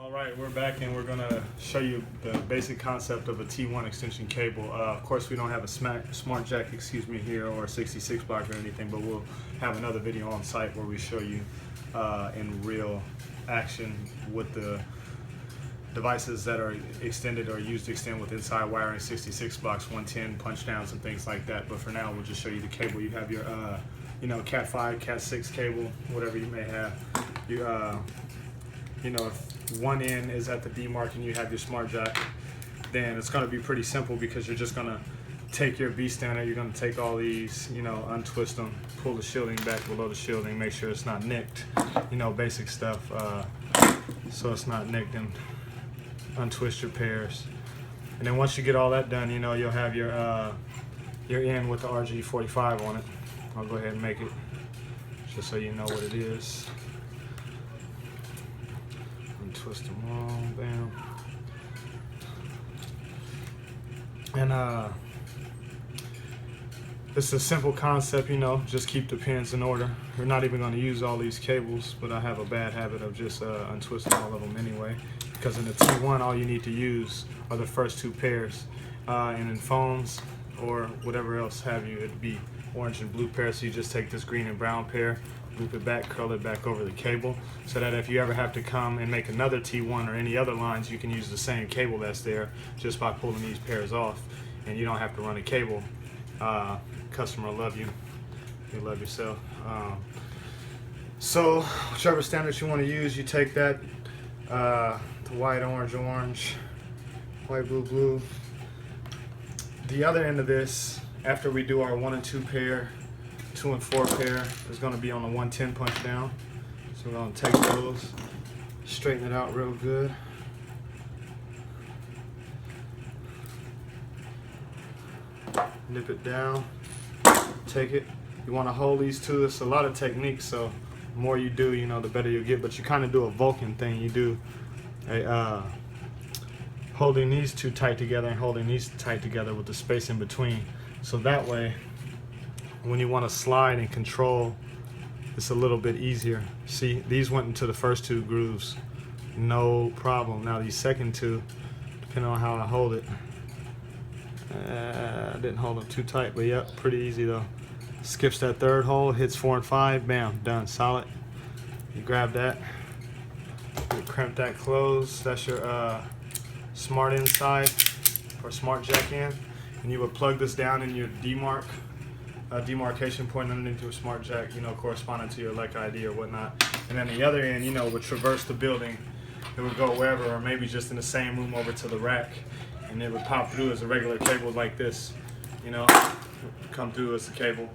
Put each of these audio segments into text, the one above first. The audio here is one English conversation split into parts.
All right, we're back and we're gonna show you the basic concept of a T1 extension cable. Of course, we don't have a smart jack, here, or a 66 block or anything, but we'll have another video on site where we show you in real action with the devices that are extended or used to extend with inside wiring, 66 blocks, 110 punch downs and things like that. But for now, we'll just show you the cable. You have your Cat 5, Cat 6 cable, whatever you may have. If one end is at the D mark and you have your smart jack, then it's going to be pretty simple because you're just going to take your B standard, you're going to take all these, untwist them, pull the shielding back below the shielding, make sure it's not nicked, basic stuff, so it's not nicked, and untwist your pairs. And then once you get all that done, you'll have your end with the RG45 on it. I'll go ahead and make it just so you know what it is. Twist them all, bam. And it's a simple concept, just keep the pins in order. We're not even going to use all these cables, but I have a bad habit of just untwisting all of them anyway, because in the T1 all you need to use are the first two pairs, and in phones or whatever else have you, it'd be orange and blue pair. So you just take this green and brown pair, loop it back, curl it back over the cable, so that if you ever have to come and make another T1 or any other lines, you can use the same cable that's there just by pulling these pairs off, and you don't have to run a cable. Customer will love you. You love yourself. So whichever standards you want to use, you take that, the white, orange, orange, white, blue, blue. The other end of this, after we do our 1 and 2 pair, 2 and 4 pair, is going to be on the 110 punch down. So we're going to take those, straighten it out real good. Nip it down, take it. You want to hold these two. It's a lot of techniques, so the more you do, the better you'll get. But you kind of do a Vulcan thing. You do a holding these two tight together and holding these tight together with the space in between. So that way, when you want to slide and control, it's a little bit easier. See, these went into the first two grooves, no problem. Now these second two, depending on how I hold it, I didn't hold them too tight, but yep, pretty easy though. Skips that third hole, hits 4 and 5, bam, done, solid. You grab that, you crimp that closed. That's your smart inside or smart jack in, and you would plug this down in your demarcation point underneath your smart jack, corresponding to your elect ID or whatnot. And then the other end, would traverse the building. It would go wherever, or maybe just in the same room over to the rack, and it would pop through as a regular cable like this, come through as a cable.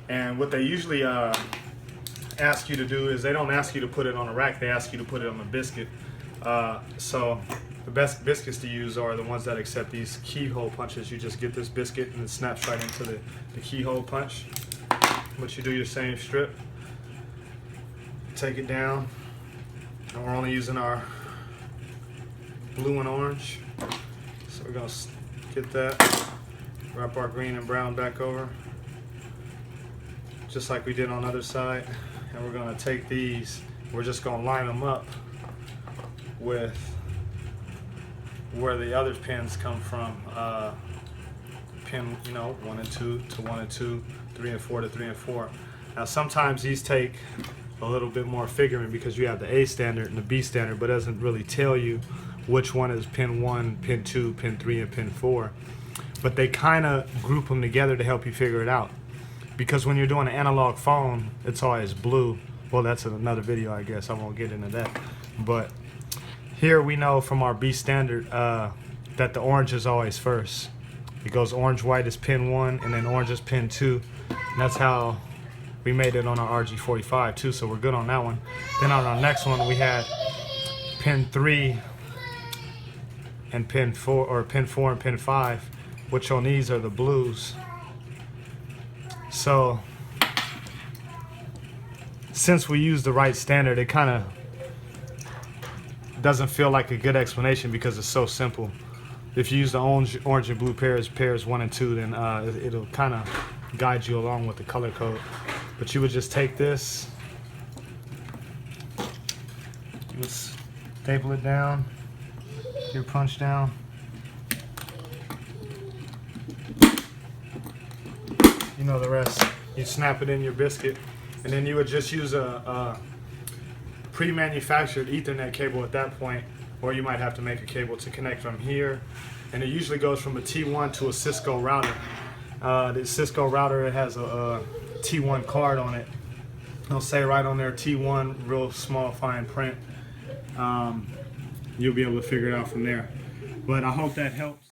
And what they usually ask you to do is, they don't ask you to put it on a rack, they ask you to put it on a biscuit. So the best biscuits to use are the ones that accept these keyhole punches. You just get this biscuit and it snaps right into the keyhole punch. But you do your same strip, take it down, and we're only using our blue and orange. So we're gonna get that, wrap our green and brown back over, just like we did on the other side. And we're gonna take these, we're just gonna line them up with where the other pins come from. Pin 1 and 2 to 1 and 2, 3 and 4 to 3 and 4. Now sometimes these take a little bit more figuring because you have the A standard and the B standard, but it doesn't really tell you which one is pin 1, pin 2, pin 3, and pin 4. But they kind of group them together to help you figure it out. Because when you're doing an analog phone, it's always blue. Well, that's another video, I guess. I won't get into that. But here we know from our B standard that the orange is always first. It goes orange, white is pin 1, and then orange is pin 2. And that's how we made it on our RG45 too, so we're good on that one. Then on our next one, we had pin 3 and pin 4, or pin 4 and pin 5, which on these are the blues. So since we use the right standard, it kind of doesn't feel like a good explanation because it's so simple. If you use the orange and blue pairs 1 and 2, then it'll kind of guide you along with the color code. But you would just take this, Staple it down, your punch down. You know the rest. You snap it in your biscuit, and then you would just use a pre-manufactured Ethernet cable at that point, or you might have to make a cable to connect from here. And it usually goes from a T1 to a Cisco router. The Cisco router, it has a T1 card on it. It'll say right on there T1, real small fine print. You'll be able to figure it out from there. But I hope that helps.